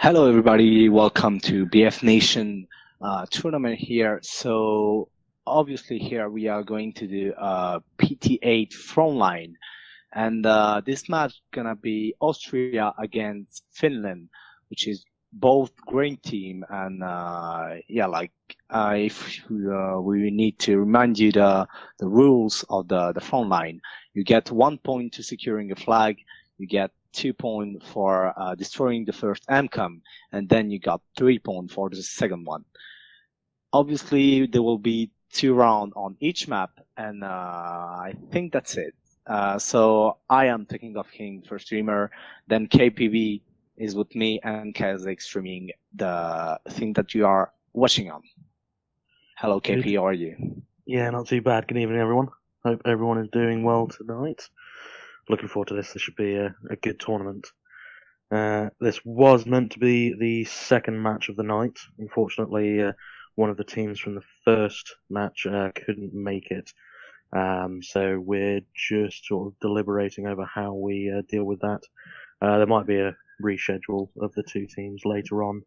Hello, everybody. Welcome to BF Nation tournament here. So obviously here we are going to do PT8 Frontline, and this match gonna be Austria against Finland, which is both great team. And if we need to remind you the rules of the Frontline. You get 1 point to securing a flag. You get 2 points for destroying the first AMCOM, and then you got 3 points for the second one. Obviously, there will be 2 rounds on each map, and I think that's it. So I am tehkingofking for streamer, then KappyB is with me, and ChaosZake streaming the thing that you are watching on. Hello, KP, how are you? Yeah, not too bad. Good evening, everyone. Hope everyone is doing well tonight. Looking forward to this. This should be a good tournament. This was meant to be the second match of the night. Unfortunately, one of the teams from the first match couldn't make it. So we're just sort of deliberating over how we deal with that. There might be a reschedule of the two teams later on.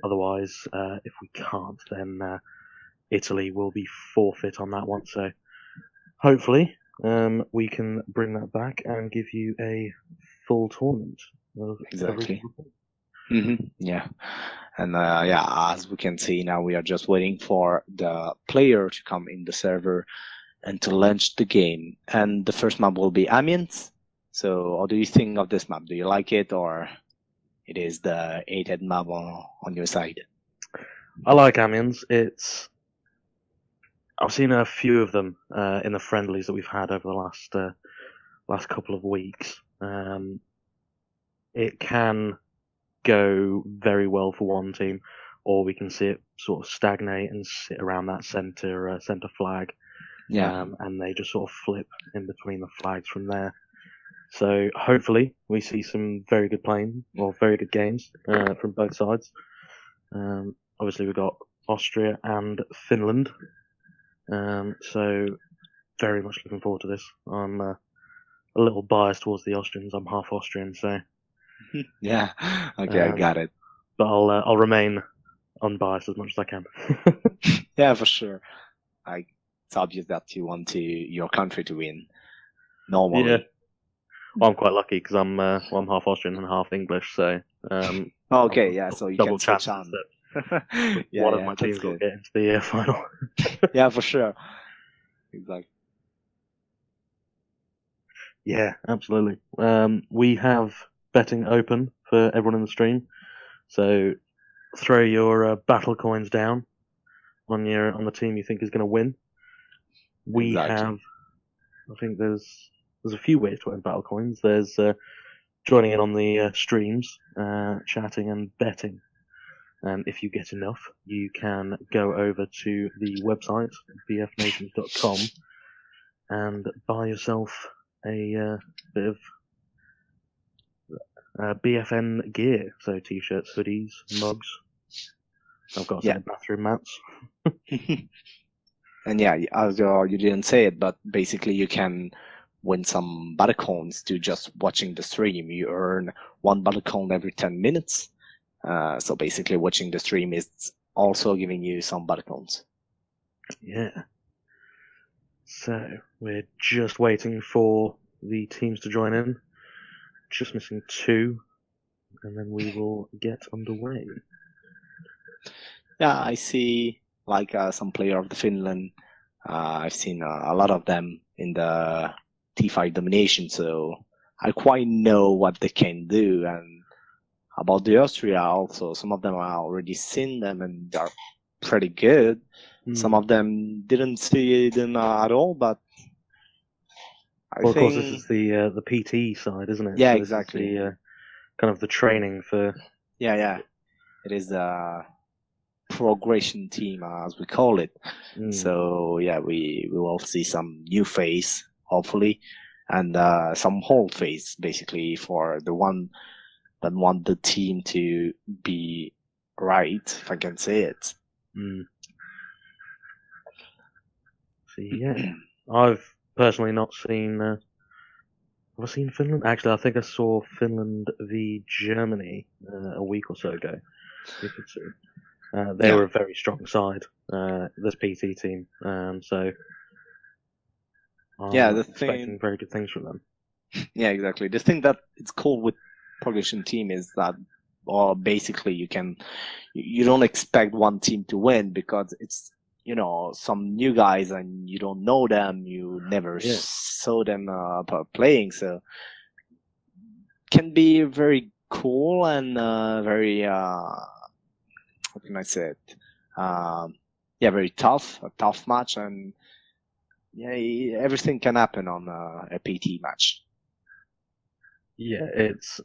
Otherwise, if we can't, then Italy will be forfeit on that one. So hopefully we can bring that back and give you a full tournament. Exactly. Yeah. And as we can see now, we are just waiting for the player to come in the server and to launch the game. And the first map will be Amiens. So what do you think of this map? Do you like it, or it is the 8-head map on your side? I like Amiens. I've seen a few of them in the friendlies that we've had over the last couple of weeks. It can go very well for one team, or we can see it sort of stagnate and sit around that center flag. Yeah. And they just sort of flip in between the flags from there. So hopefully we see some very good playing, or very good games from both sides. Obviously we've got Austria and Finland. So very much looking forward to this. I'm a little biased towards the Austrians. I'm half Austrian, so yeah. Okay, I got it. But I'll remain unbiased as much as I can. Yeah, for sure. It's obvious that you want your country to win. Normally. Yeah. Well, I'm quite lucky because I'm half Austrian and half English, so okay, yeah. So you double can switch on. One of my teams will get into the final. Yeah, for sure. Exactly. Yeah, absolutely. We have betting open for everyone in the stream, so throw your battle coins down on the team you think is going to win. We have, I think there's a few ways to win battle coins. There's joining in on the streams, chatting and betting. And if you get enough, you can go over to the website, BFNations.com, and buy yourself a bit of BFN gear. So t-shirts, hoodies, mugs. I've got some bathroom mats. And yeah, as you didn't say it, but basically you can win some battle coins to just watching the stream. You earn 1 battle coin every 10 minutes. So basically watching the stream is also giving you some battle coins. Yeah. So we're just waiting for the teams to join in. Just missing 2, and then we will get underway. Yeah, I see like some player of the Finland. I've seen a lot of them in the T5 domination, so I quite know what they can do. And about the Austria also, some of them I already seen them and they're pretty good. Some of them didn't see them at all, but I think... Of course, this is the PT side, isn't it? Yeah, so exactly. This is kind of the training for... Yeah. It is the progression team, as we call it. So yeah, we will see some new face, hopefully, and some old face, basically, for the one that want the team to be right, if I can say it. So yeah, I've personally not seen Have I seen Finland? Actually, I think I saw Finland v Germany a week or so ago. They were a very strong side, this PT team. So I'm expecting very good things from them. Yeah, exactly. The thing that it's cool with progression team is that, basically you don't expect one team to win because it's, some new guys and you don't know them, you never saw them playing, so can be very cool and very how can I say it? Very tough, a tough match, and everything can happen on a PT match. Yeah, it's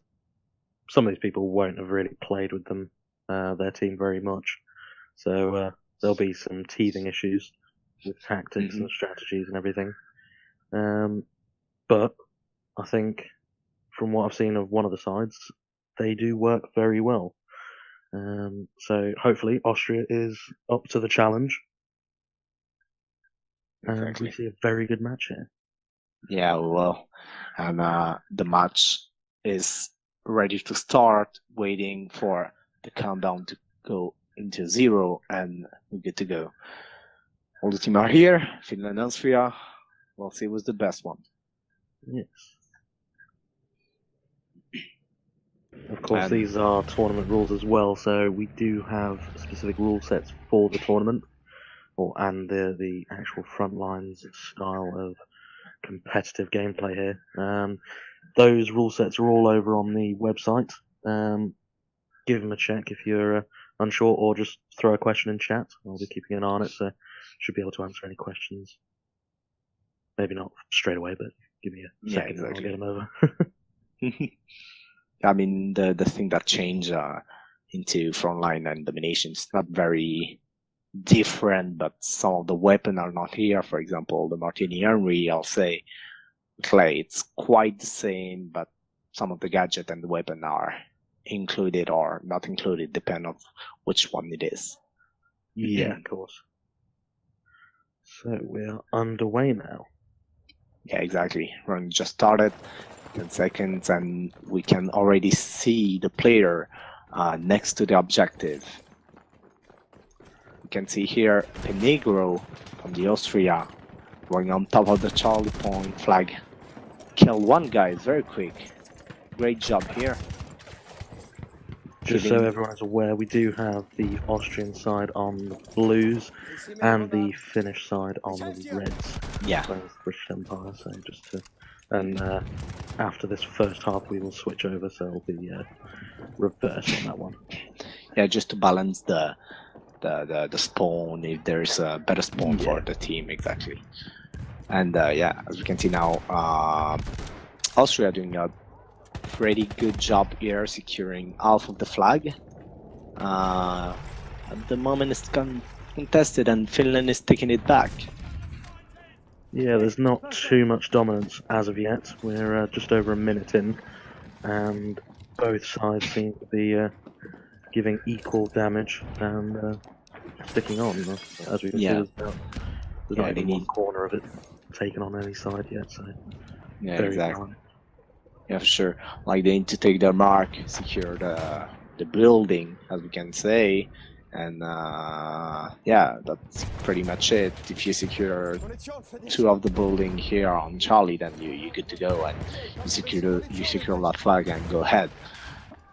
some of these people won't have really played with them, their team very much, so there'll be some teething issues with tactics and strategies and everything. But I think from what I've seen of one of the sides, they do work very well. So hopefully Austria is up to the challenge. And we see a very good match here. Yeah, well, and the match is ready to start, waiting for the countdown to go into 0, and we're good to go. All the teams are here, Finland and Austria. We'll see who's the best one. Yes. Of course, these are tournament rules as well, so we do have specific rule sets for the tournament, and the actual Frontlines style of competitive gameplay here. Those rule sets are all over on the website. Give them a check if you're unsure, or just throw a question in chat. I'll be keeping an eye on it, so should be able to answer any questions. Maybe not straight away, but give me a second and I'll get them over. I mean, the thing that changed into Frontline and Dominations is not very different, but some of the weapons are not here. For example, the Martini Henry, I'll say, Clay, it's quite the same, but some of the gadget and the weapon are included or not included, depending on which one it is. Yeah, of course. So we are underway now. Yeah, exactly. Run just started, 10 seconds, and we can already see the player next to the objective. You can see here Penegro from the Austria going on top of the Charlie point flag. Kill one guy very quick. Great job here. Just so everyone is aware, we do have the Austrian side on the blues and the Finnish side on the reds. Yeah. So it's British Empire, so just to... And after this first half, we will switch over, so it'll be reversed on that one. Yeah, just to balance the spawn, if there's a better spawn for the team, exactly. And as we can see now, Austria doing a pretty good job here, securing half of the flag. At the moment it's contested and Finland is taking it back. Yeah, there's not too much dominance as of yet. We're just over a minute in, and both sides seem to be giving equal damage and sticking on. As we can see, there's not even one corner of it taken on any side yet. So very exactly. Yeah, for sure. Like they need to take their mark, secure the building, as we can say, and that's pretty much it. If you secure 2 of the building here on Charlie, then you're good to go, and you secure that flag and go ahead.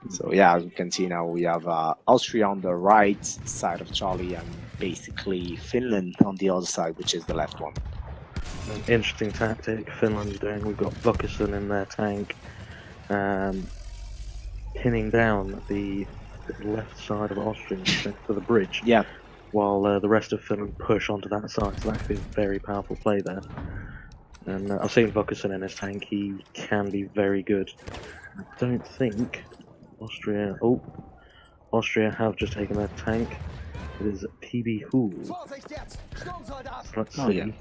So yeah, as you can see now, we have Austria on the right side of Charlie, and basically Finland on the other side, which is the left one. An interesting tactic Finland's doing. We've got Vukasin in their tank, pinning down the left side of Austria to the bridge. Yeah. While the rest of Finland push onto that side, so that could be a very powerful play there. And I've seen Vukasin in his tank. He can be very good. I don't think Austria. Oh, Austria have just taken their tank. It is PB Hool. Let's see.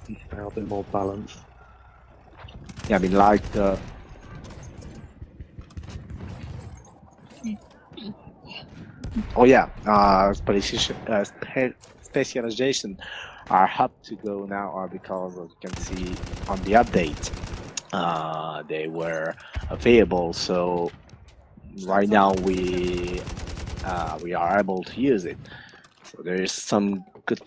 He's now a bit more balanced. Yeah, I mean, like the... Oh yeah, specialization are up to go now, because as you can see on the update, they were available. So right now we are able to use it. So there is some good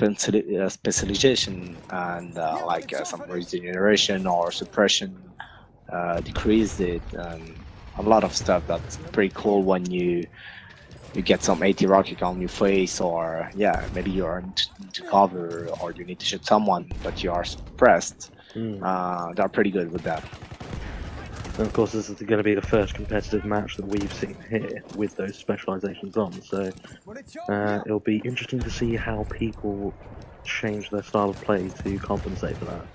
specialization and like some regeneration or suppression, decrease it, and a lot of stuff that's pretty cool when you get some AT rocket on your face, or yeah, maybe you're into cover or you need to shoot someone but you are suppressed. They're pretty good with that. And of course, this is going to be the first competitive match that we've seen here with those specializations on, so it'll be interesting to see how people change their style of play to compensate for that.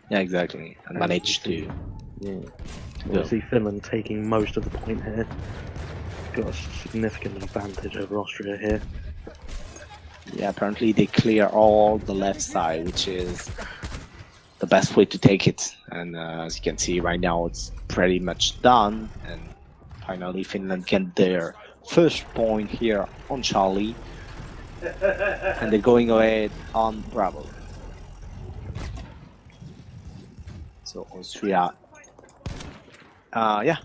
Yeah, exactly, and manage to. Yeah. We see Finland taking most of the point here. Got a significant advantage over Austria here. Yeah, apparently they clear all the left side, which is the best way to take it. And as you can see right now, it's pretty much done. And finally, Finland get their first point here on Charlie. And they're going ahead on Bravo. So Austria, yeah,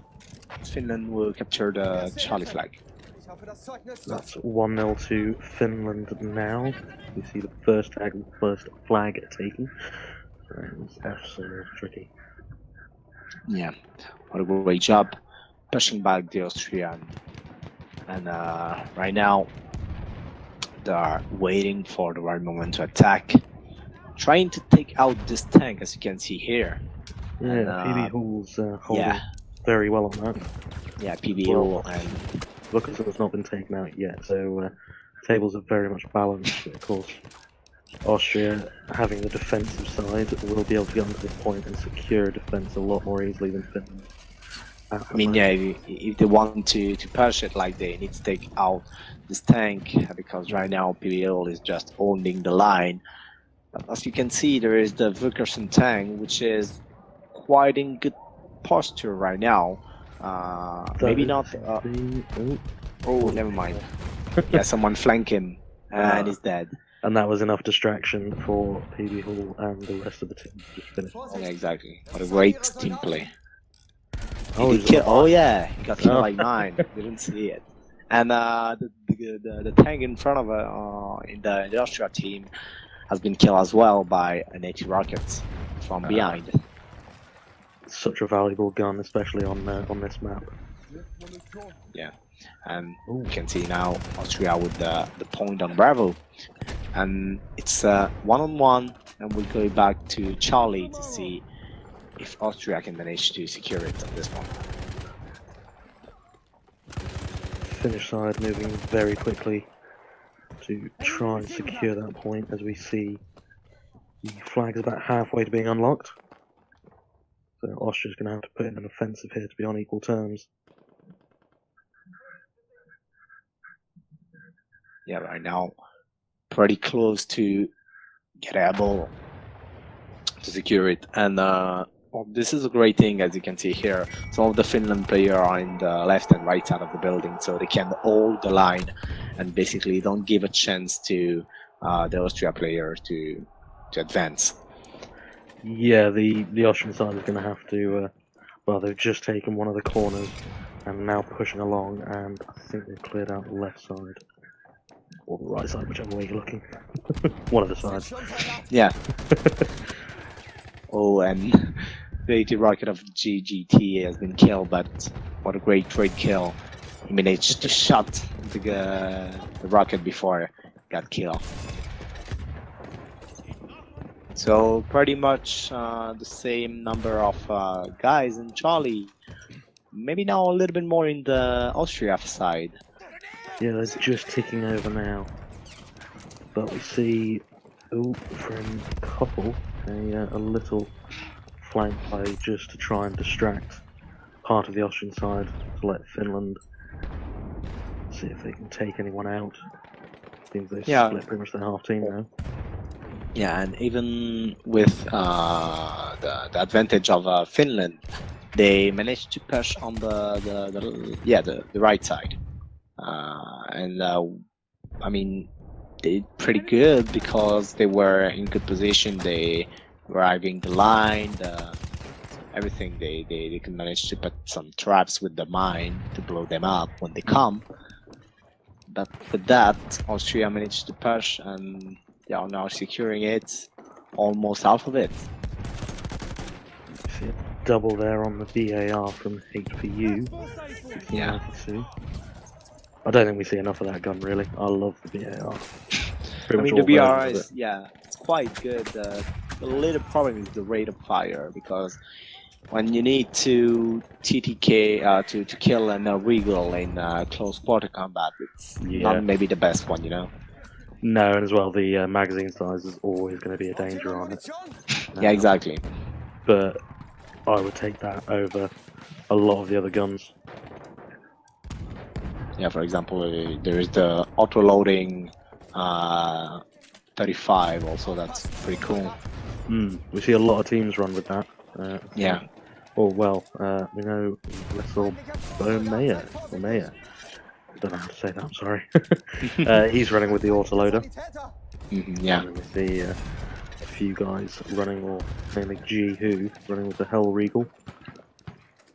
Finland will capture the Charlie flag. That's 1-0 to Finland now. You see the first flag taken. That's tricky. Yeah, what a great job pushing back the Austrian. And right now, they are waiting for the right moment to attack, trying to take out this tank, as you can see here. Yeah, and, PB Hall's holding very well on that. Yeah, PB Hall and Lucas has not been taken out yet, so tables are very much balanced. Of course, Austria, having the defensive side, will be able to get onto this point and secure defense a lot more easily than Finland. I mean, yeah, if they want to push it, like, they need to take out this tank, because right now PBL is just owning the line. But as you can see, there is the Vukerson tank, which is quite in good posture right now. Maybe not. Oh, never mind. Yeah, someone flank him, and he's dead. And that was enough distraction for PB Hall and the rest of the team to just finish. Yeah, exactly. What a great team play. Oh yeah, he got killed like 9. Didn't see it. And the tank in front of in the Austria team has been killed as well by an AT rocket from behind. Such a valuable gun, especially on this map. Yeah, and you can see now Austria with the point on Bravo, and it's 1-on-1, and we'll go back to Charlie to see if Austria can manage to secure it on this one. Finnish side moving very quickly to try and secure that point, as we see the flag is about halfway to being unlocked. So Austria's going to have to put in an offensive here to be on equal terms. Yeah, right now, pretty close to get able to secure it. And this is a great thing, as you can see here. Some of the Finland players are in the left and right side of the building, so they can hold the line and basically don't give a chance to the Austria player to advance. Yeah, the Austrian side is going to have to, well, they've just taken one of the corners and now pushing along, and I think they've cleared out the left side. Or the right side, whichever way you're looking. One of the sides. Yeah. Oh, and the AT rocket of GGT has been killed, but what a great trade kill. He managed to shot the rocket before it got killed. So pretty much the same number of guys in Charlie. Maybe now a little bit more in the Austria side. Yeah, they're just ticking over now. But we see from Couple a little flank play just to try and distract part of the Austrian side to let Finland see if they can take anyone out. Seems they've split pretty much their half team now. Yeah, and even with the advantage of Finland, they managed to push on the right side. I mean, they did pretty good because they were in good position. They were driving the line. everything. They can manage to put some traps with the mine to blow them up when they come. But with that, Austria managed to push, and they are now securing it, almost half of it. See a double there on the VAR from HPU. Yeah. I don't think we see enough of that gun, really. I love the VAR. I mean, the VR is, yeah, it's quite good. The little problem is the rate of fire, because when you need to TTK to kill an illegal in close quarter combat, it's not maybe the best one, you know. No, and as well, the magazine size is always going to be a danger on it. Yeah, exactly. But I would take that over a lot of the other guns. Yeah, for example, there is the auto-loading 35 also, that's pretty cool. We see a lot of teams run with that. Yeah. Oh, well, we know little Mayer. I don't know how to say that, I'm sorry. He's running with the autoloader. Yeah. And we see a few guys running, or mainly G running with the Hell Regal.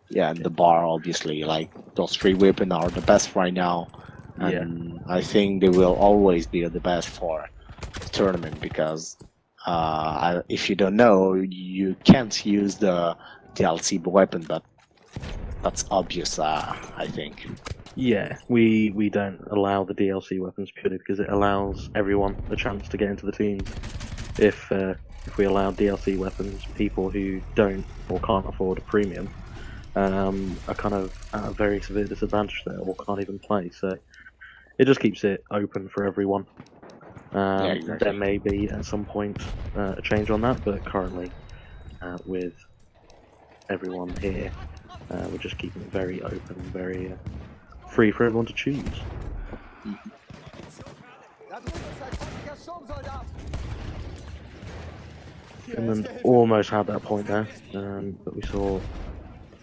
Yeah, and the bar, obviously, like, those three weapons are the best right now. And I think they will always be the best for the tournament, because if you don't know, you can't use the DLC weapon, but that's obvious, I think. Yeah, we don't allow the DLC weapons purely because it allows everyone a chance to get into the teams. If we allow DLC weapons, people who don't or can't afford a premium are kind of at a very severe disadvantage there, or can't even play. So it just keeps it open for everyone. Yeah, exactly. There may be at some point a change on that, but currently with everyone here, we're just keeping it very open, very free for everyone to choose. Finland almost had that point there, but we saw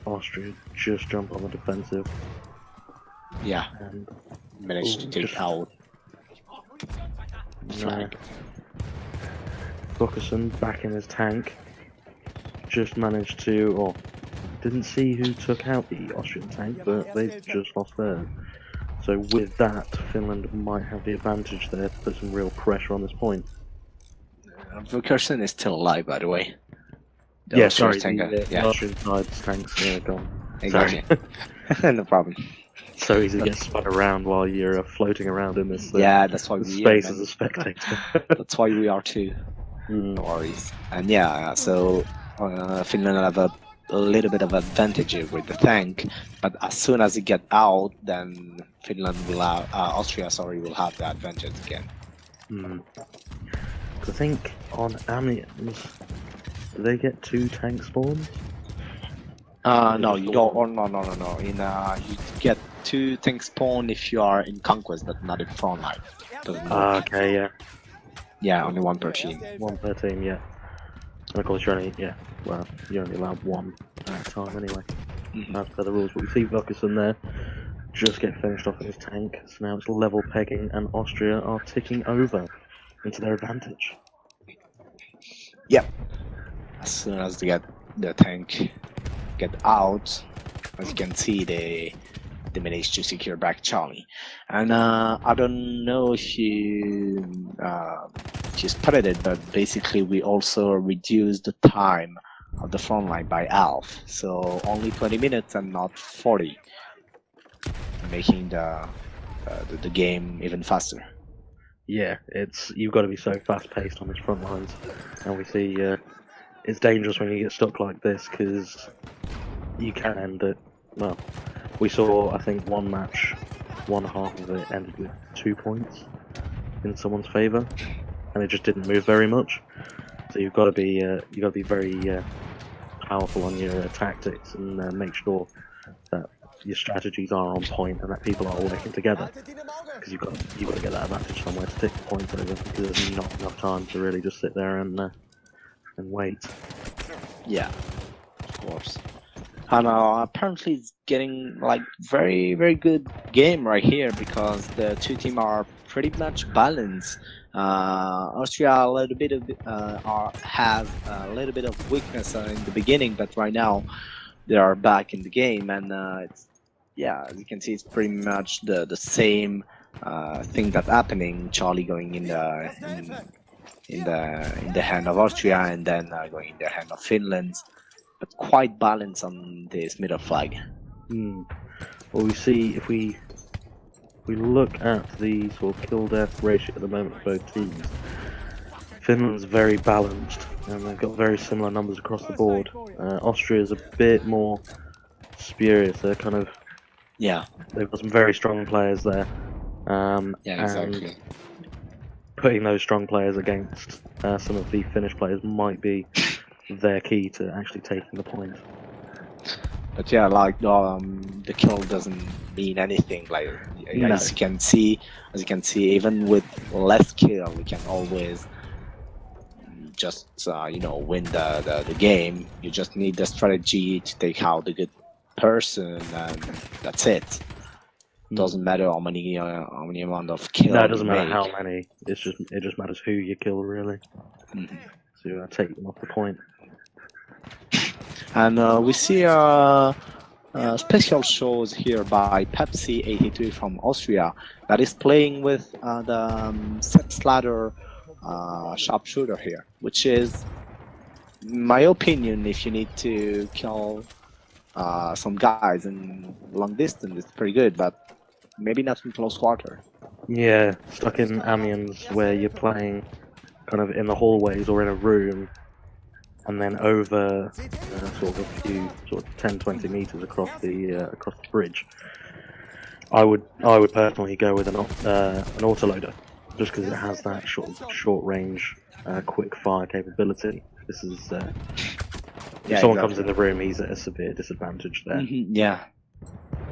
Austria just jump on the defensive. Yeah, and managed to take out the flag. Buckerson back in his tank. Just managed to, or didn't see who took out the Austrian tank, but they just lost theirs. So with that, Finland might have the advantage there to put some real pressure on this point. Buckerson is still alive, by the way. The Austrian side's tanks gone. Exactly. No problem. So easy to get spun around while you're floating around in this that's why space as a spectator. That's why we are too. No worries. And yeah, so Finland have a little bit of advantage with the tank, but as soon as it get out, then Finland will have, Austria will have the advantage again. I think on Amiens, do they get 2 tank spawns? No, you don't. Or no. In you get 2 tank spawn if you are in Conquest, but not in Frontline. Okay, yeah. Yeah, only 1 per team. 1 per team, yeah. And of course, you're only allowed 1 at a time anyway. As per the rules. But we see Vuckerson there just get finished off in his tank. So now it's level pegging, and Austria are ticking over into their advantage. Yep. As soon as they get the tank out, as you can see, they managed to secure back Charlie. And I don't know if you spotted it, but basically we also reduced the time of the front line by half, so only 20 minutes and not 40, making the game even faster. Yeah, you've got to be so fast paced on these front lines, and we see it's dangerous when you get stuck like this, because you can end it. Well, we saw, I think, one match, one half of it ended with 2 points in someone's favour, and it just didn't move very much. So you've got to be very powerful on your tactics, and make sure that your strategies are on point and that people are all working together, because you've got to get that advantage somewhere to take the points over, because there's not enough time to really just sit there and wait. Yeah, of course. And apparently it's getting like very, very good game right here, because the 2 teams are pretty much balanced. Austria a little bit of have a little bit of weakness in the beginning, but right now they are back in the game, and it's, yeah, as you can see, it's pretty much the same thing that's happening. Charlie going in the hand of Austria, and then going in the hand of Finland, but quite balanced on this middle flag. Well, we see if we look at the sort of kill-death ratio at the moment for both teams, Finland's very balanced, and they've got very similar numbers across the board. Austria's a bit more spurious. They're kind of, Yeah, they've got some very strong players there. yeah, exactly. And putting those strong players against some of the Finnish players might be their key to actually taking the point. But yeah, like the kill doesn't mean anything. Like No. as you can see, even with less kill, we can always just win the game. You just need the strategy to take out the good person, and that's it. Doesn't matter how many amount of kill. No, it doesn't matter make. how many. It just matters who you kill, really. To take them off the point. And we see special shows here by PT8 from Austria that is playing with the Sladder sharpshooter here, which is, in my opinion, if you need to kill some guys in long distance, it's pretty good, but maybe not in close quarter. Yeah, stuck in Amiens where you're playing kind of in the hallways or in a room, and then over sort of a few, sort of 10-20 meters across the bridge. I would personally go with an autoloader, just because it has that short range, quick fire capability. This is if someone comes in the room, he's at a severe disadvantage there. Yeah,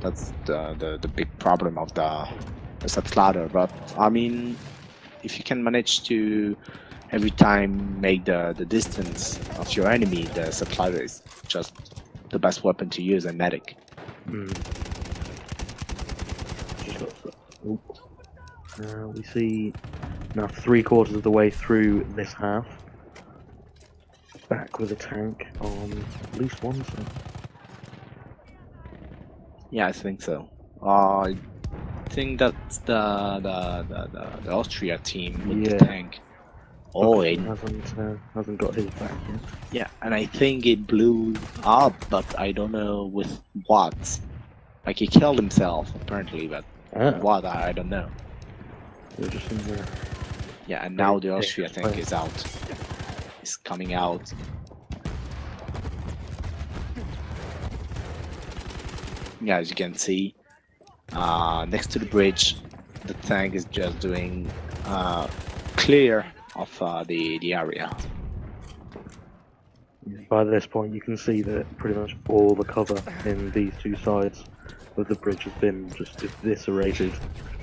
that's the big problem of the sub-sladder. But I mean, if you can manage to every time make the distance of your enemy, the sub-sladder is just the best weapon to use and medic. We see now 3/4 of the way through this half. Back with a tank on at least one side. Yeah, I think so. I think that's the Austria team with the tank. Oh, it hasn't got his back yet. Yeah, and I think it blew up, but I don't know with what. Like, he killed himself apparently, but what, I don't know. They're just in there. Yeah, and now the Austria tank is out. It's coming out. Yeah, as you can see, next to the bridge, the tank is just doing clear of the area. By this point, you can see that pretty much all the cover in these two sides of the bridge has been just eviscerated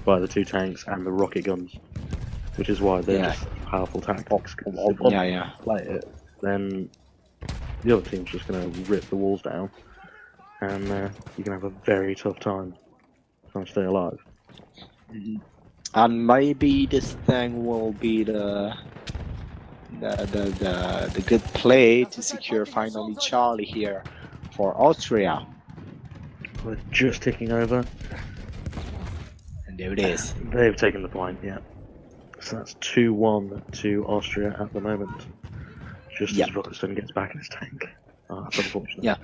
by the two tanks and the rocket guns, which is why they're just powerful tactics. Yeah. Play it, then the other team's just going to rip the walls down, and you can have a very tough time trying to stay alive. And maybe this thing will be the good play to secure finally Charlie here for Austria. We're just ticking over. And there it is. They've taken the point, yeah. So that's 2-1 to Austria at the moment. Just as Vuckelston gets back in his tank. That's unfortunate. Yeah.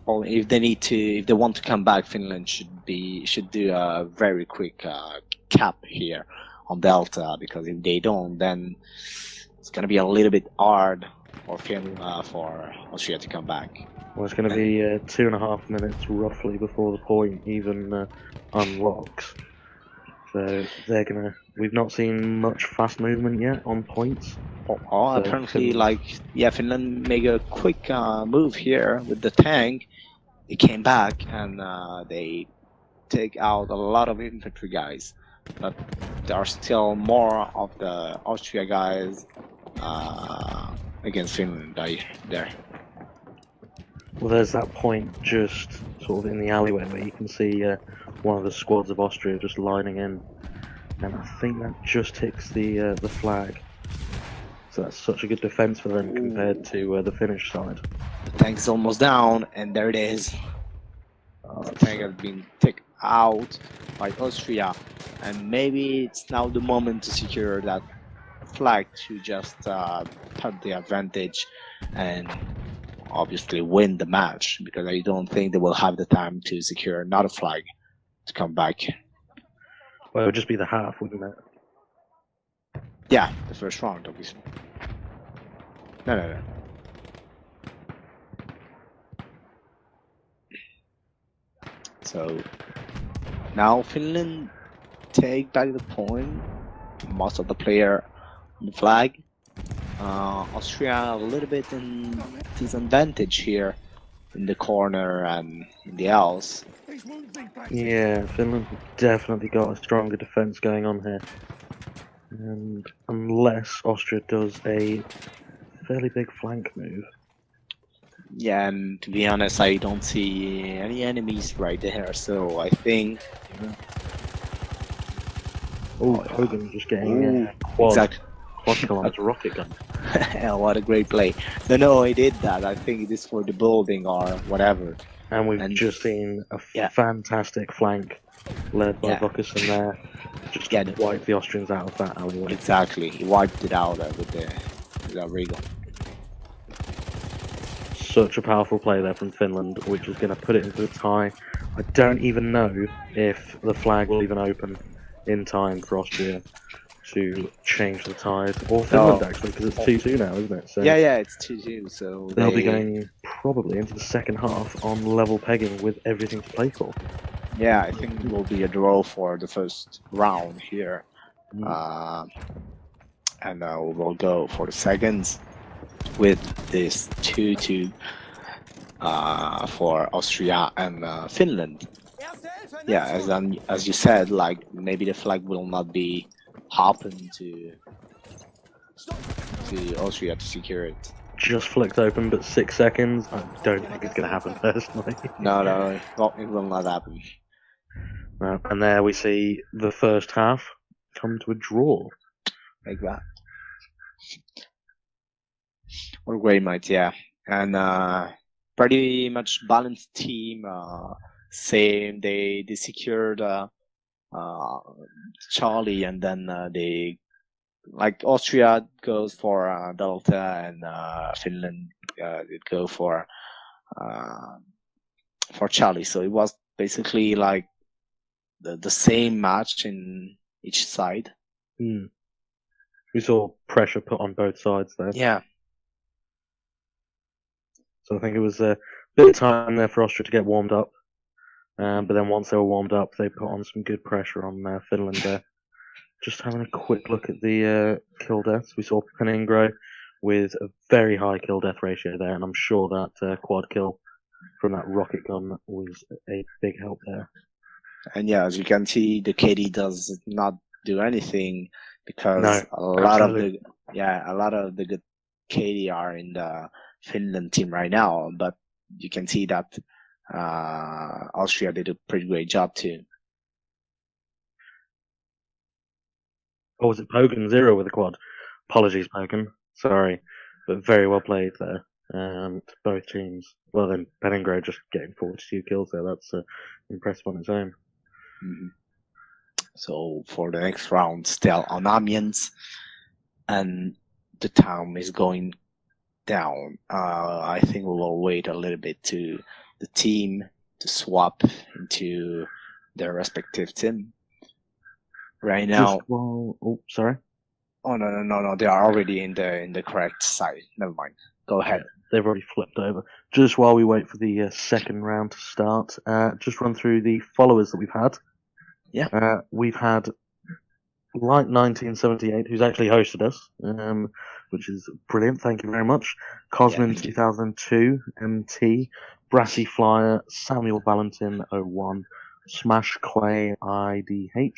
Well, if they want to come back, Finland should do a very quick cap here on Delta, because if they don't, then it's gonna be a little bit hard for Austria to come back. Well, it's going to be 2.5 minutes roughly before the point even unlocks. So they're gonna. We've not seen much fast movement yet on points. Apparently, Finland made a quick move here with the tank. They came back and they take out a lot of infantry guys, but there are still more of the Austria guys against Finland there. Well, there's that point just sort of in the alleyway where you can see one of the squads of Austria just lining in And I think that just hits the flag. So that's such a good defense for them compared to the Finnish side. The tank is almost down, and there it is. The tank has been taken out by Austria, and maybe it's now the moment to secure that flag to just have the advantage and obviously win the match, because I don't think they will have the time to secure another flag to come back. Well, it would just be the half, wouldn't it? Yeah, the first round, obviously. No. So now Finland take back the point. Most of the player on the flag. Austria a little bit in disadvantage here in the corner and in the L's. Yeah, Finland definitely got a stronger defense going on here. And unless Austria does a fairly big flank move. Yeah, and to be honest, I don't see any enemies right there, so I think... Oh, Hogan just getting quad kill on his rocket gun. What a great play. No, I did that. I think it is for the building or whatever. And we've just seen a fantastic flank led by Vukasin there. Just wipe the Austrians out of that alleyway. Exactly. He wiped it out with that Regal. Such a powerful play there from Finland, which is going to put it into a tie. I don't even know if the flag will even open in time for Austria to change the tide, or Finland actually, because it's 2-2 now, isn't it? So yeah, it's 2-2, so they'll be going probably into the second half on level pegging with everything to play for. Yeah, I think it will be a draw for the first round here. And we'll go for the seconds with this 2-2 for Austria and Finland. Yeah, as you said, like maybe the flag will not be happen to Austria to secure it. Just flicked open, but 6 seconds. I don't think it's going to happen personally. No, it will not happen. And there we see the first half come to a draw. Like that. What a great match, yeah. And pretty much balanced team. Same, they secured Charlie, and then they, like Austria goes for Delta, and Finland did go for Charlie. So it was basically like the same match in each side. We saw pressure put on both sides there. Yeah. So I think it was a bit of time there for Austria to get warmed up. But then once they were warmed up, they put on some good pressure on Finland there. Just having a quick look at the kill deaths. We saw Peningro with a very high kill death ratio there, and I'm sure that quad kill from that rocket gun was a big help there. And yeah, as you can see, the KD does not do anything because a lot of the good KD are in the Finland team right now. But you can see that Austria did a pretty great job too. Or was it Pogan 0 with a quad? Apologies, Pogan. Sorry, but very well played there. Both teams. Well, then Peningro just getting 42 kills there. That's impressive on its own. So for the next round, still on Amiens, and the town is going down. I think we will wait a little bit to the team to swap into their respective team. Right now. Sorry. Oh no! They are already in the correct side. Never mind. Go ahead. They've already flipped over. Just while we wait for the second round to start, just run through the followers that we've had. Yeah. We've had Light 1978, who's actually hosted us, which is brilliant. Thank you very much. Cosmin 2002, MT, Brassy Flyer, Samuel Valentin 01, Smash Clay IDH,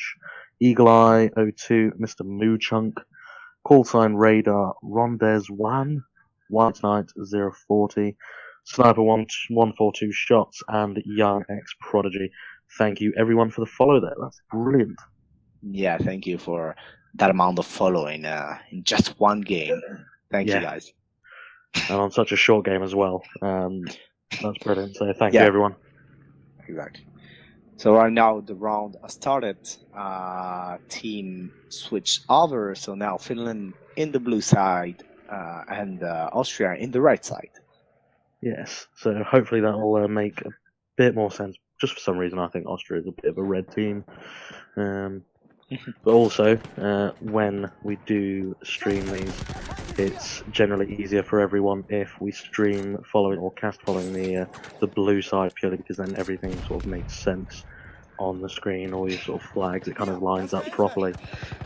Eagle Eye 02, Mr. Moo Chunk, Call Sign Radar, Rondez 1, White Knight 040, Sniper 142 Shots, and Young X Prodigy. Thank you everyone for the follow there. That's brilliant. Yeah, thank you for that amount of following in just one game. Thank you, Yeah. guys. And on such a short game as well. That's brilliant. So thank Yeah. you, everyone. Exactly. So right now the round started. Team switched over. So now Finland in the blue side and Austria in the red side. Yes. So hopefully that will make a bit more sense. Just for some reason, I think Austria is a bit of a red team. But also, when we do stream these, it's generally easier for everyone if we stream following or cast following the blue side, purely because then everything sort of makes sense on the screen. All your sort of flags, it kind of lines up properly.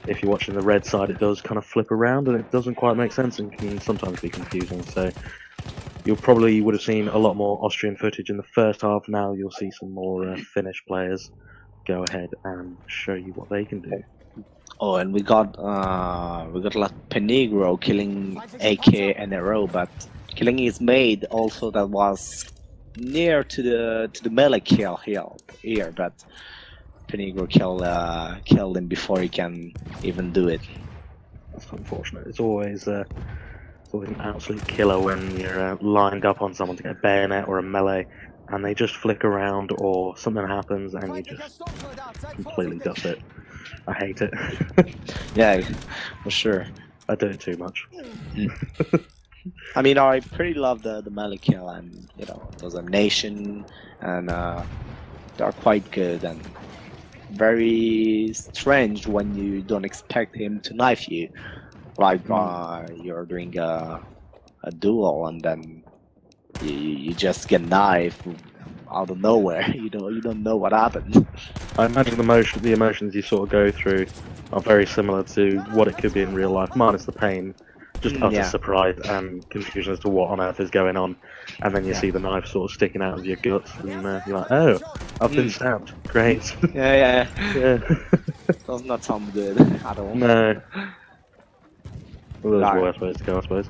If you're watching the red side, it does kind of flip around and it doesn't quite make sense and can sometimes be confusing. So you probably would have seen a lot more Austrian footage in the first half. Now you'll see some more Finnish players go ahead and show you what they can do. Oh, and we got like Penegro killing AK and a row, but killing his mate also that was near to the melee kill here, but Penegro killed him before he can even do it. That's unfortunate. It's always an absolute killer when you're lined up on someone to get a bayonet or a melee, and they just flick around or something happens and you just completely dust it. I hate it. Yeah, for sure. I do it too much. I mean, I pretty love the melee kill, and those animation, and they're quite good and very strange when you don't expect him to knife you, like you're doing a duel and then you just get knifed out of nowhere. You don't know what happened. I imagine the emotions you sort of go through are very similar to what it could be in real life, minus the pain, just utter surprise and confusion as to what on earth is going on, and then you see the knife sort of sticking out of your guts, and you're like, oh, I've been stabbed. Great. Yeah. Does not sound good at all. No. Well, there's worse ways to go, I suppose.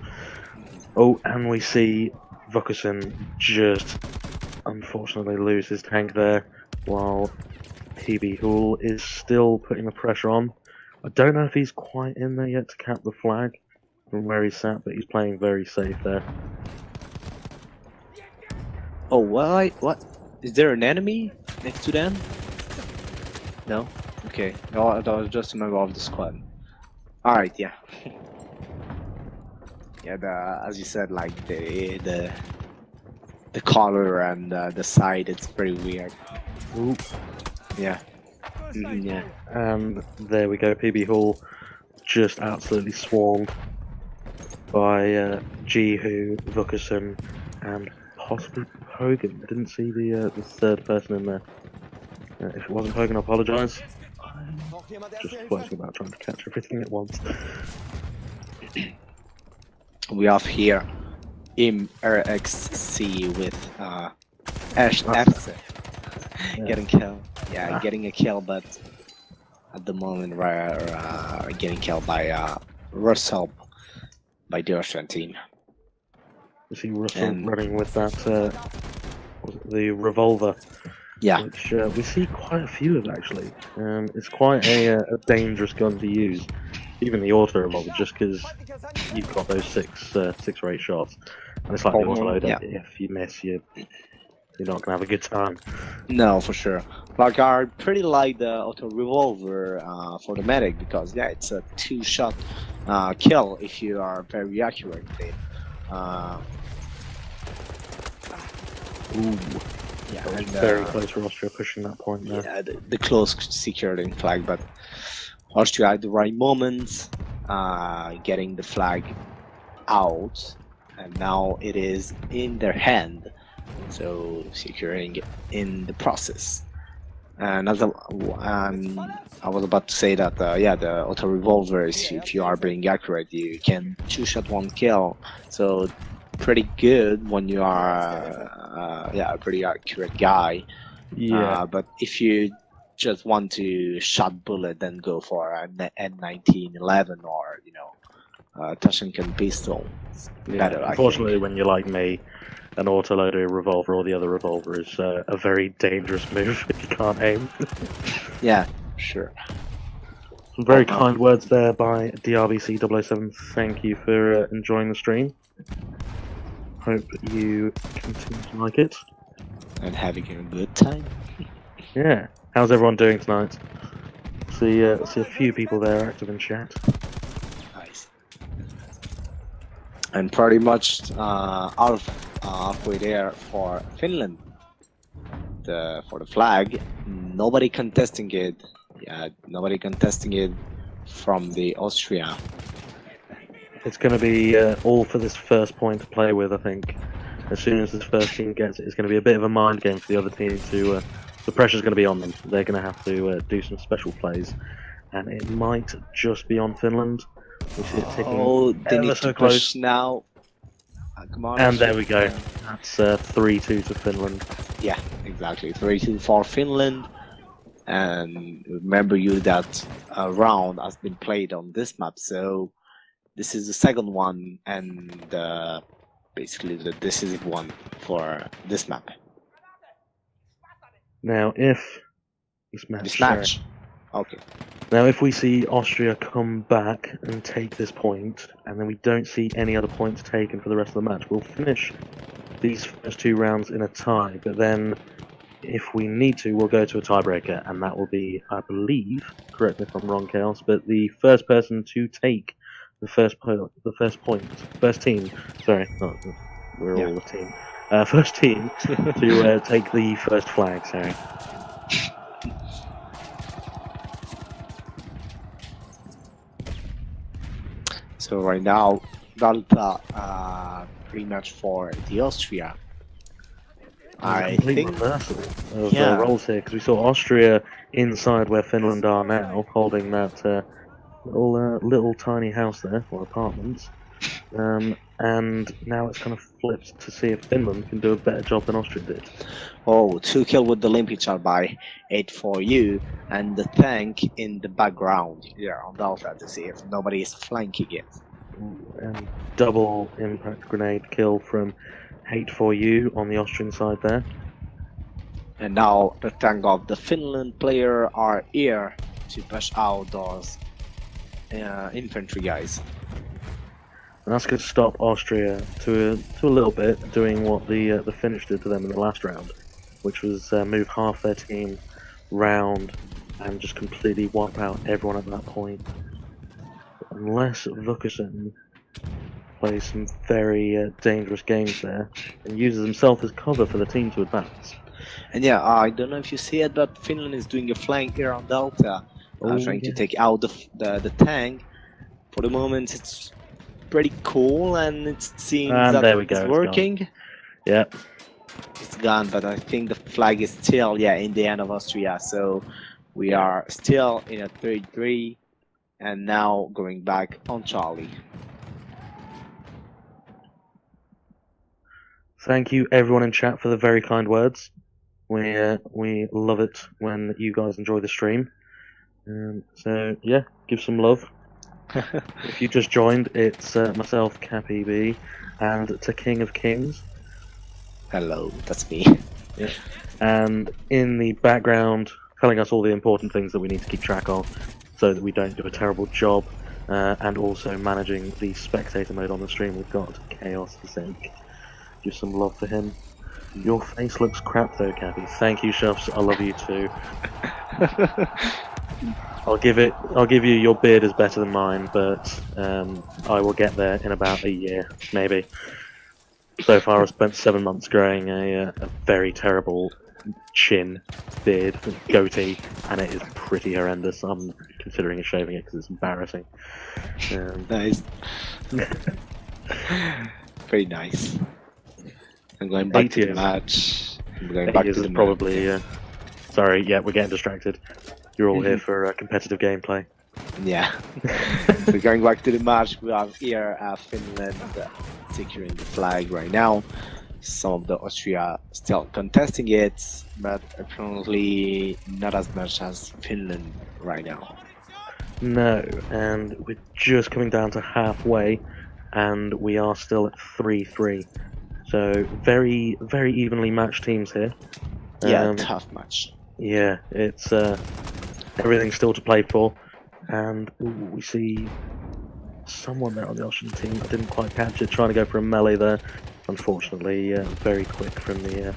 Oh, and we see Vukasin just unfortunately lose his tank there, while PB Hull is still putting the pressure on. I don't know if he's quite in there yet to cap the flag from where he's sat, but he's playing very safe there. Oh, what? Is there an enemy next to them? No? Okay. No, that was just a member of the squad. Alright, yeah. Yeah, as you said, like the color and the side, it's pretty weird. Ooh. Yeah. Yeah. And there we go, PB Hall just absolutely swarmed by Jihu, Vukasin, and possibly Hogan. I didn't see the third person in there. If it wasn't Hogan, I apologise. I'm just floating about trying to catch everything at once. We have here RXC with Ash FC getting killed. Yeah, getting a kill, but at the moment we're getting killed by Russell by the Austrian team. You see Russell running with that the revolver. Yeah, which we see quite a few of actually. It's quite a dangerous gun to use, even the auto revolver, just because you've got those six or eight shots, and it's like the auto loader. Yeah. If you miss, you're not gonna have a good time. No, for sure. Like I pretty like the auto revolver for the medic because it's a 2-shot kill if you are very accurate with it. Ooh. Yeah, that was very close for Austria pushing that point there. Yeah, the close securing flag, but Austria at the right moment, getting the flag out, and now it is in their hand, so securing it in the process. And as I was about to say that, the auto revolver is, if you are being accurate, you can 2-shot 1 kill, so pretty good when you are a pretty accurate guy. Yeah. But if you just want to shot bullet, then go for an N1911 or Tashinkan pistol. It's better. Unfortunately, when you're like me, an autoloader revolver or the other revolver is a very dangerous move if you can't aim. Yeah, sure. Some very kind words there by DRBC007. Thank you for enjoying the stream. Hope you continue to like it. And having a good time. Yeah. How's everyone doing tonight? See a few people there active in chat. Nice. And pretty much halfway there for Finland. For the flag, nobody contesting it. Yeah, nobody contesting it from the Austria. It's going to be all for this first point to play with, I think. As soon as this first team gets it, it's going to be a bit of a mind game for the other team to... the pressure's going to be on them. They're going to have to do some special plays. And it might just be on Finland. We see it ticking they need so to close push now. Come on. And there we go. That's 3-2 to Finland. Yeah, exactly. 3-2 for Finland. And remember you that a round has been played on this map, so this is the second one and basically the decisive one for this map. Now, if this match, okay. Now, if we see Austria come back and take this point, and then we don't see any other points taken for the rest of the match, we'll finish these first two rounds in a tie. But then, if we need to, we'll go to a tiebreaker, and that will be, I believe, correct me if I'm wrong, Chaos, but the first person to take the first team. Sorry, we're all a team. First team to take the first flag. Sorry. So right now, Delta pretty much for the Austria. I think reversal of roles here, because we saw Austria inside where Finland are now, holding that little tiny house there, or apartments. And now it's kind of flipped to see if Finland can do a better job than Austria did. Oh, 2 kills with the limpy shot by 8 for you, and the tank in the background here on Delta to see if nobody is flanking it. And double impact grenade kill from 8 for you on the Austrian side there. And now the tank of the Finland player are here to push out those infantry guys. And that's going to stop Austria to a little bit, doing what the Finnish did to them in the last round, which was move half their team round and just completely wipe out everyone at that point. Unless Vukasin plays some very dangerous games there and uses himself as cover for the team to advance. And yeah, I don't know if you see it, but Finland is doing a flank here on Delta, trying to take out the tank. For the moment, it's pretty cool, and it seems that it's working. Yeah, it's gone, but I think the flag is still in the end of Austria, so we are still in a 3-3, and now going back on Charlie. Thank you everyone in chat for the very kind words. We love it when you guys enjoy the stream. So yeah, give some love. If you just joined, it's myself, KappyB, and tehkingofking. Hello, that's me. Yeah. And in the background, telling us all the important things that we need to keep track of, so that we don't do a terrible job, and also managing the spectator mode on the stream. We've got ChaosZake. Give some love for him. Your face looks crap though, Kappy. Thank you, Shuffs. I love you too. I'll give you your beard is better than mine, but I will get there in about a year, maybe. So far I've spent 7 months growing a very terrible chin, beard, goatee, and it is pretty horrendous. I'm considering shaving it because it's embarrassing. Nice. Very nice. I'm going back to the match. I'm going back to the probably. Sorry, yeah, we're getting distracted. You're all here for competitive gameplay. Yeah. We're going back to the match. We have here Finland securing the flag right now. Some of the Austria still contesting it, but apparently not as much as Finland right now. No, and we're just coming down to halfway, and we are still at 3-3. So very, very evenly matched teams here. Yeah, tough match. Yeah, it's everything's still to play for. And ooh, we see someone there on the Austrian team. I didn't quite catch it, trying to go for a melee there. Unfortunately, very quick from the...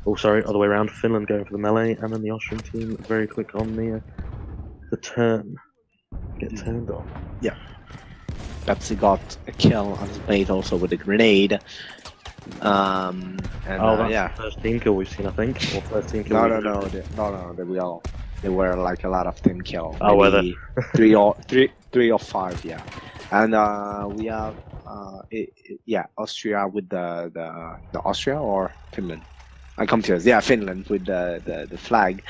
oh, sorry, other way around. Finland going for the melee, and then the Austrian team very quick on the turn. Get turned on. Yeah. Pepsi got a kill on his bait also with a grenade. And that's yeah. the first team kill we've seen, I think. Or first team kill. No. They were like a lot of team kill. Oh, were Maybe three or five, yeah. And we have Austria with the Austria or Finland. I come to us. Yeah, Finland with the flag.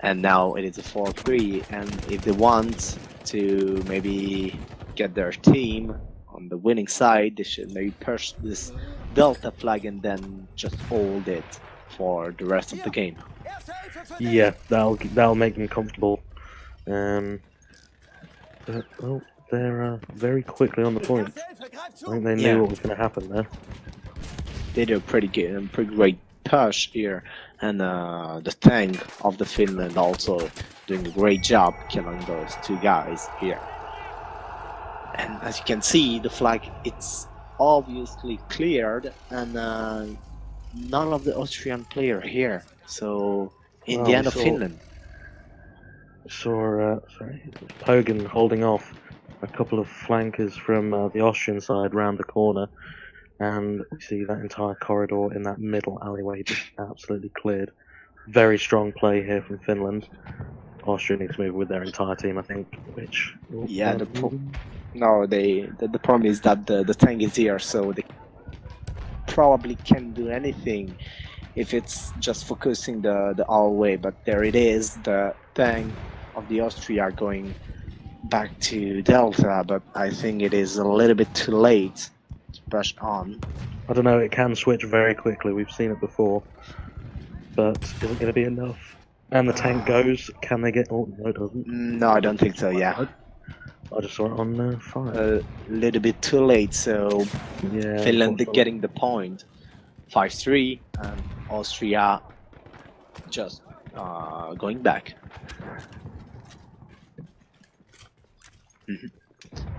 And now it is a 4-3. And if they want to maybe get their team on the winning side, they should maybe push this Delta flag and then just hold it for the rest of the game. Yeah, that'll make them comfortable. But, well, they're very quickly on the point. I think they knew what was going to happen there. They did a pretty great push here, and the tank of the Finland also doing a great job killing those two guys here. And as you can see, the flag, it's obviously cleared, and none of the Austrian player here. So in the end of Finland. Saw Pogan holding off a couple of flankers from the Austrian side round the corner, and we see that entire corridor in that middle alleyway just absolutely cleared. Very strong play here from Finland. Austria needs to move with their entire team, I think. Which the problem is that the tank is here, so they probably can't do anything if it's just focusing the all way. But there it is, the tank of the Austria going back to Delta, but I think it is a little bit too late to push on. I don't know, it can switch very quickly, we've seen it before, but is it going to be enough? And the tank goes, can they get... oh, no it doesn't. No, I don't think so, yeah. I just saw it on fire. A little bit too late, so yeah, Finland getting the point. 5-3, and Austria just going back.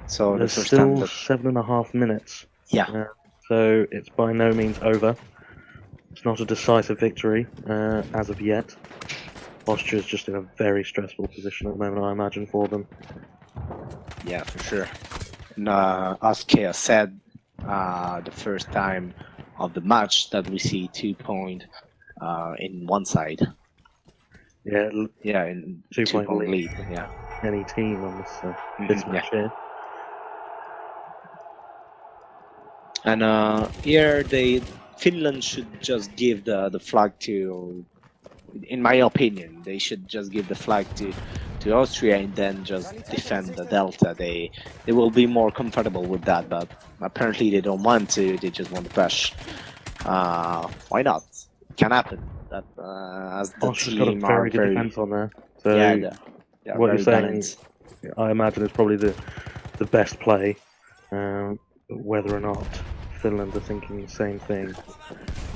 So there's still 7.5 minutes. Yeah. So it's by no means over. It's not a decisive victory as of yet. Austria's just in a very stressful position at the moment, I imagine, for them. Yeah, for sure. And as Kea said, the first time of the match that we see 2 points in one side. Yeah, in 2-point lead. Yeah. Any team on this match here. And here Finland should just give the flag to, in my opinion, they should just give the flag to Austria and then just defend the Delta. They will be more comfortable with that, but apparently they don't want to. They just want to push. Why not? It can happen. That as the Austria's got a very good defense on there. So yeah, what you're saying, balanced. I imagine it's probably the best play. Whether or not Finland are thinking the same thing,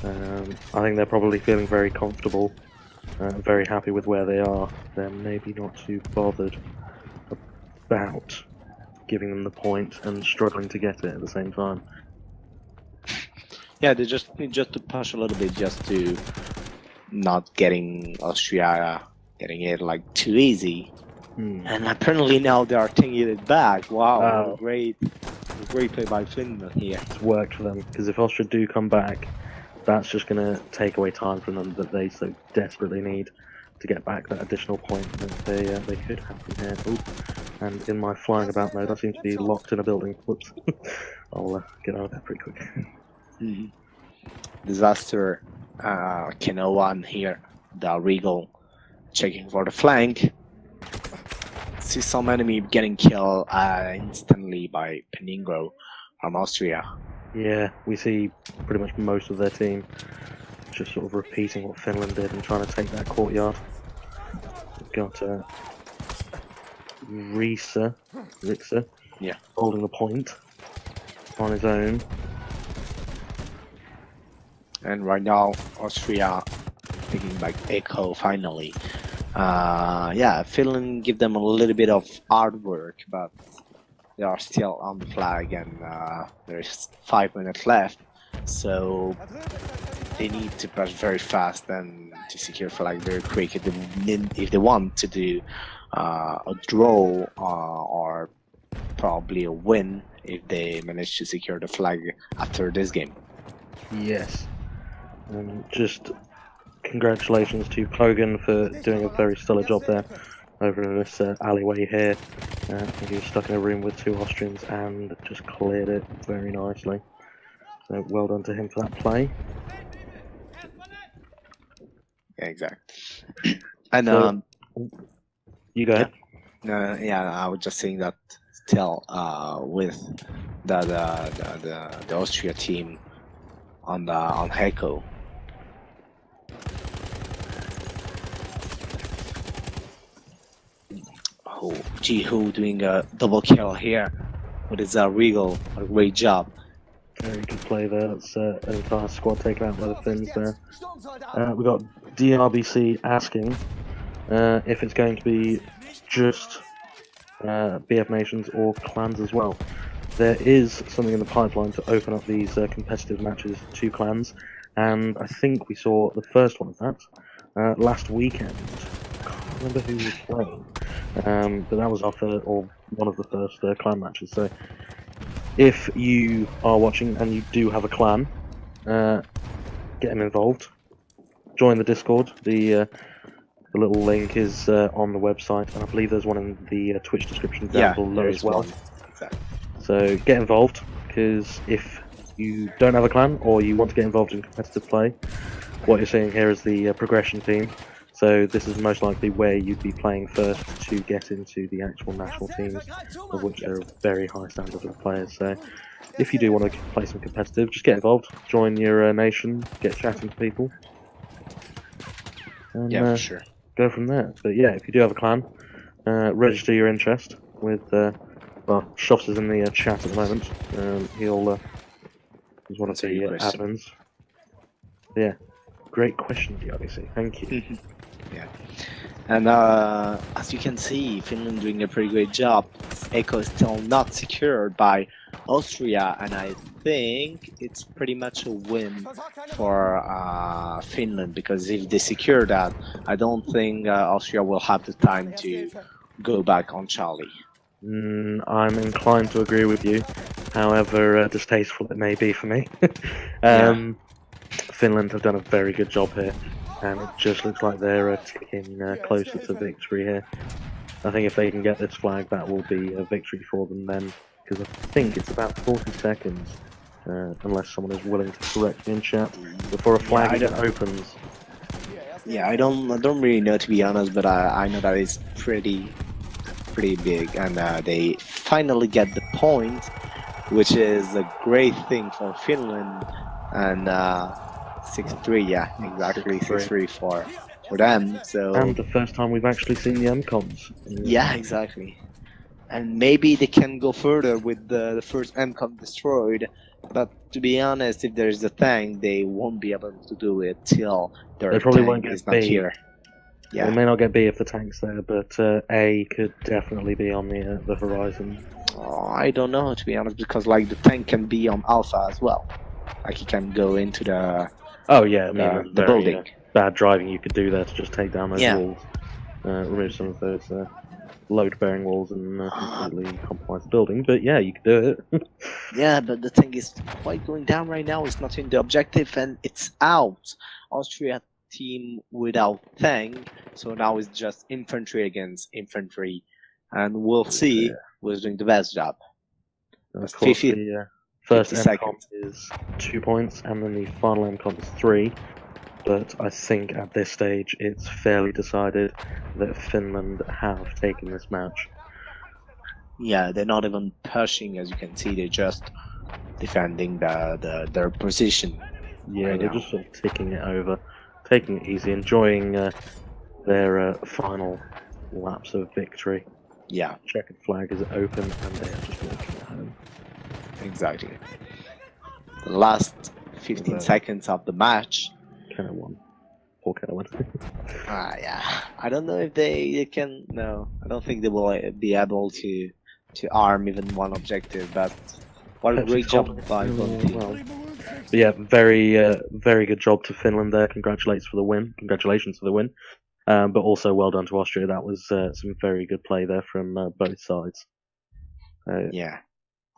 I think they're probably feeling very comfortable, very happy with where they are. They're maybe not too bothered about giving them the point and struggling to get it at the same time. Yeah, they just need to push a little bit, just to not getting Austria getting it like too easy. And apparently now they are taking it back. Wow, great play by Finland here. It's worked for them, because if Austria do come back, that's just going to take away time from them that they so desperately need to get back that additional point that they could have from here. Ooh. And in my flying about mode, I seem to be locked in a building. Whoops. I'll get out of there pretty quick. Disaster. Keno 1 here. The Regal checking for the flank. See some enemy getting killed instantly by Peningro from Austria. Yeah, we see pretty much most of their team just sort of repeating what Finland did and trying to take that courtyard. We've got Riksa, holding the point on his own. And right now, Austria taking back Echo finally. Yeah, Finland give them a little bit of hard work, but they are still on the flag, and there's 5 minutes left, so they need to push very fast and to secure flag very quick if they want to do a draw or probably a win if they manage to secure the flag after this game. Yes. Just congratulations to Kogan for doing a very stellar job there over in this alleyway here. I think he was stuck in a room with 2 Austrians and just cleared it very nicely. So well done to him for that play. Yeah, exactly. And So, you go ahead. yeah, I was just saying that still with the Austria team on Heiko. Oh, Jihu doing a double kill here with his Regal. A great job. Very good play there. That's an entire squad taken out by the Finns there. We've got DRBC asking if it's going to be just BFNations or clans as well. There is something in the pipeline to open up these competitive matches to clans, and I think we saw the first one of that last weekend. I can't remember who was playing, but that was our first, or one of the first clan matches. So if you are watching and you do have a clan, get them involved. Join the Discord. The little link is on the website, and I believe there's one in the Twitch description down below as well. Exactly. So get involved, because if you don't have a clan or you want to get involved in competitive play, what you're seeing here is the progression team. So this is most likely where you'd be playing first to get into the actual national teams, of which there are very high standard of players. So if you do want to play some competitive, just get involved, join your nation, get chatting to people, and Yeah, for sure. go from there. But yeah, if you do have a clan, register your interest with, well, Shops is in the chat at the moment. He's one of the admins. Yeah, great question, DRBC. Thank you. Yeah, and as you can see, Finland doing a pretty great job. Echo is still not secured by Austria, and I think it's pretty much a win for Finland, because if they secure that, I don't think Austria will have the time to go back on Charlie. I'm inclined to agree with you, however distasteful it may be for me. Finland have done a very good job here, and it just looks like they're ticking closer to victory here. I think if they can get this flag, that will be a victory for them then, because I think it's about 40 seconds, unless someone is willing to correct me in chat, before a flag even opens. Yeah, I don't really know, to be honest, but I know that it's pretty big, and they finally get the point, which is a great thing for Finland, and 6-3, yeah, exactly, 6-3 for them. So, and the first time we've actually seen the MCOMs. Yeah, exactly. And maybe they can go further with the first MCOM destroyed, but to be honest, if there's a tank, they won't be able to do it till their tank is not here. Yeah. They may not get B if the tank's there, but A could definitely be on the horizon. Oh, I don't know, to be honest, because like the tank can be on Alpha as well. Like he can go into the the building. Bad driving you could do there to just take down those walls, remove some of those load-bearing walls, and completely compromise the building. But yeah, you could do it. Yeah, but the thing is quite going down right now. It's not in the objective, and it's out. Austria team without tank, so now it's just infantry against infantry, and we'll see who's doing the best job. Of course, the first MCOM is 2 points, and then the final MCOM is 3. But I think at this stage it's fairly decided that Finland have taken this match. Yeah, they're not even pushing, as you can see. They're just defending their position. Yeah, they're just sort of ticking it over, taking it easy, enjoying their final laps of victory. Yeah. Checkered flag is open, and they are just walking at home. Exactly. The last 15 seconds of the match. Kind of won. Poor Kerwin. Yeah. I don't know if they can. No, I don't think they will be able to arm even one objective. But what a great job by Bunty. Well. But yeah, very good job to Finland there. Congratulations for the win. But also well done to Austria. That was some very good play there from both sides. Yeah.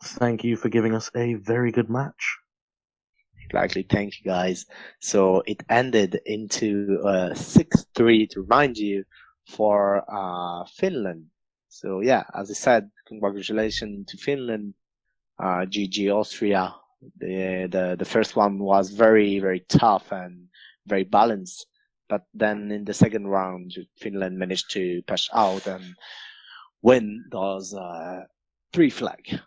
Thank you for giving us a very good match. Exactly. Thank you, guys. So it ended into 6-3 to remind you for Finland. So yeah, as I said, congratulations to Finland. GG Austria. The first one was very, very tough and very balanced. But then in the second round, Finland managed to push out and win those 3 flag.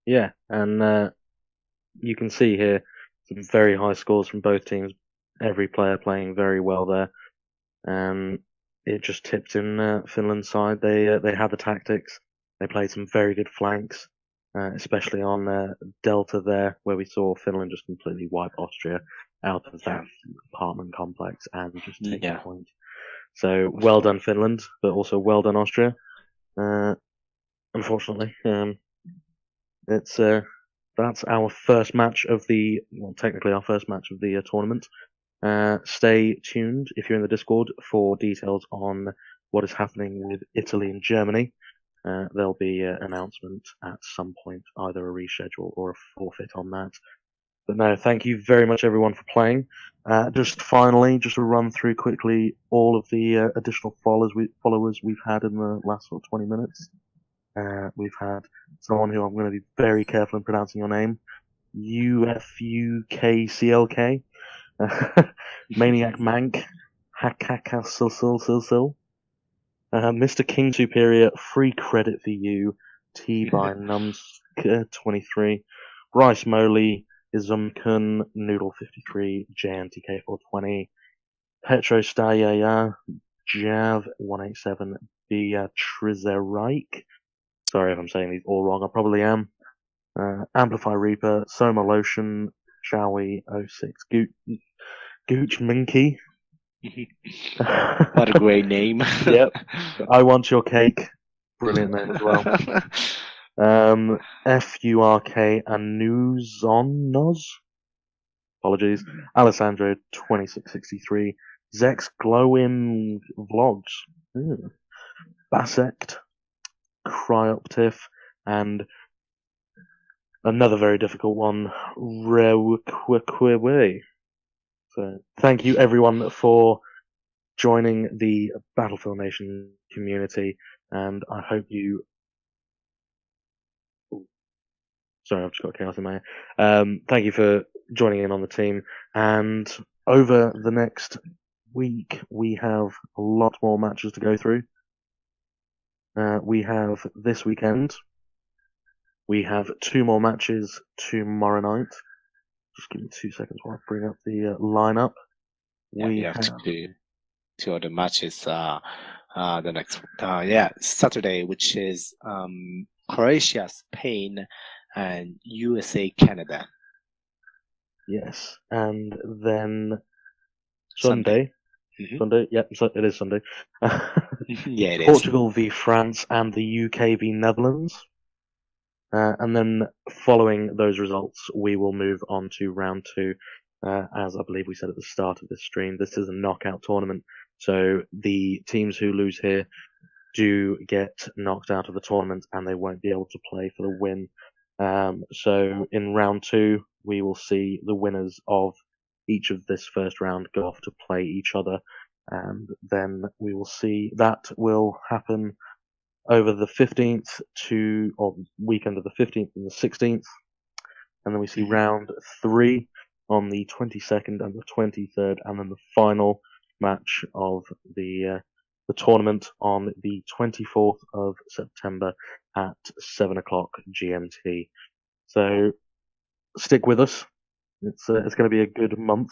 Yeah, and you can see here some very high scores from both teams. Every player playing very well there. It just tipped in Finland's side. They had the tactics. They played some very good flanks, especially on Delta there, where we saw Finland just completely wipe Austria out of that apartment complex and just take the point. So well done Finland, but also well done Austria. Unfortunately, that's our first match of technically our first match of the tournament. Stay tuned if you're in the Discord for details on what is happening with Italy and Germany. There'll be an announcement at some point, either a reschedule or a forfeit on that. But no, thank you very much everyone for playing. Just to run through quickly all of the additional followers we've had in the last 20 minutes. We've had someone who I'm going to be very careful in pronouncing your name, UFUKCLK, Maniac Mank, Hakakasilsilsilsil, Mr. King Superior, free credit for you, T by Nums23, Rice Moley, Izumkun, Noodle 53, JNTK420, Petro Stayaya, Jav 187, Beatrizerike. Sorry if I'm saying these all wrong, I probably am. Amplify Reaper, Soma Lotion, Showy 06, Gooch Minky. What a great name. Yep. I Want Your Cake. Brilliant name as well. FURK Anuzonos. Apologies. Alessandro 2663. Zex Glowing Vlogs. Basect. Cryoptif. And another very difficult one. Rewquewe. So thank you everyone for joining the Battlefield Nation community, and I hope you. Sorry, I've just got chaos in my ear. Thank you for joining in on the team, and over the next week we have a lot more matches to go through. We have this weekend. We have 2 more matches tomorrow night. Just give me 2 seconds while I bring up the lineup. We have 2 other matches. The next, Saturday, which is Croatia, Spain, and USA, Canada. Yes, and then Sunday. Sunday, yeah, it is Sunday. Yeah, it Portugal v France and the UK v Netherlands. And then following those results, we will move on to round 2. As I believe we said at the start of this stream, this is a knockout tournament. So the teams who lose here do get knocked out of the tournament and they won't be able to play for the win. So in round 2, we will see the winners of each of this first round go off to play each other. And then we will see that will happen over the 15th or weekend of the 15th and the 16th. And then we see round 3 on the 22nd and the 23rd, and then the final match of the tournament on the 24th of September at 7 o'clock GMT. So stick with us. It's going to be a good month.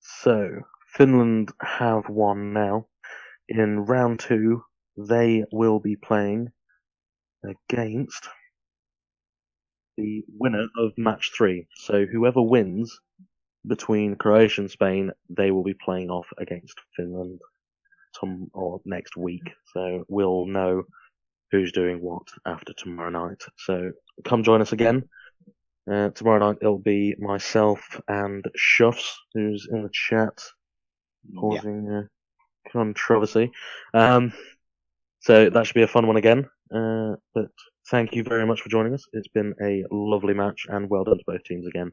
So Finland have won now. In round 2, they will be playing against the winner of match 3. So whoever wins between Croatia and Spain, they will be playing off against Finland or next week. So we'll know who's doing what after tomorrow night. So come join us again. Tomorrow night it'll be myself and Shuffs, who's in the chat, causing controversy. So that should be a fun one again. But thank you very much for joining us. It's been a lovely match, and well done to both teams again.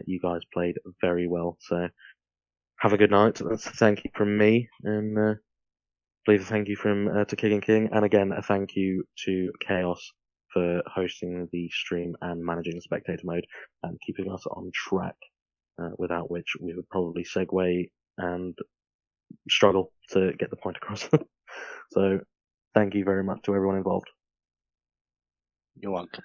You guys played very well. So have a good night. That's a thank you from me, and please a thank you from tehkingofking, and again a thank you to Chaos for hosting the stream and managing the spectator mode and keeping us on track. Without which we would probably segue and struggle to get the point across. So thank you very much to everyone involved. You're welcome.